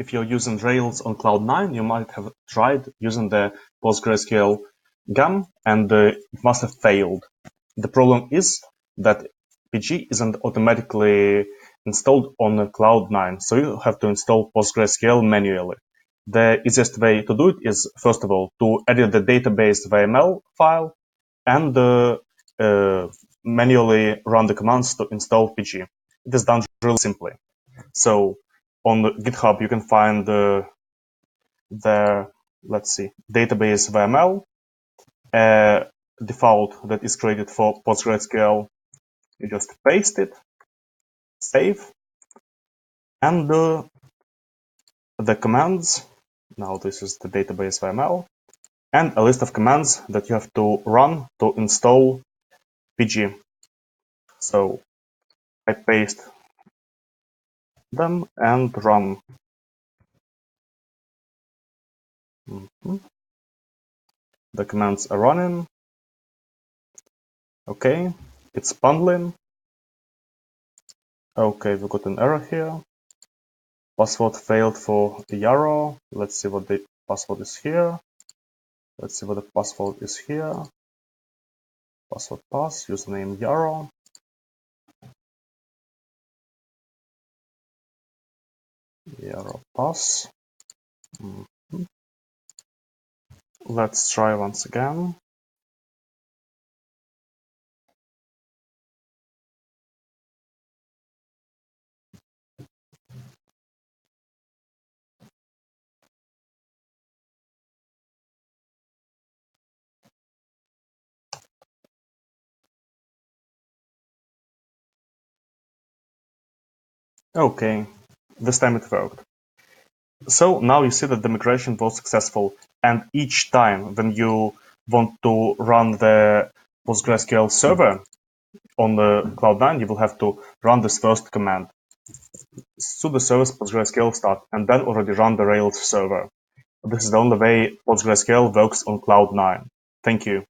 if you're using Rails on Cloud 9, you might have tried using the PostgreSQL GAM, and it must have failed. The problem is that PG isn't automatically installed on Cloud 9, so you have to install PostgreSQL manually. The easiest way to do it is, first of all, to edit the database.yml file and manually run the commands to install PG. It is done really simply. So on GitHub, you can find the database.yml default that is created for PostgreSQL. You just paste it, save, and the commands. Now this is the database.yml, and a list of commands that you have to run to install PG. So I paste them and run. The commands are running. Okay, it's bundling. Okay, we got an error here. Password failed for Yarrow. Let's see what the password is here. Let's see what the password is here. Password pass, username Yarrow. Yarrow pass. Let's try once again. Okay, this time it worked. So now you see that the migration was successful, and each time when you want to run the PostgreSQL server on the Cloud9, you will have to run this first command, sudo service PostgreSQL start, and then already run the Rails server. This is the only way PostgreSQL works on Cloud9. Thank you.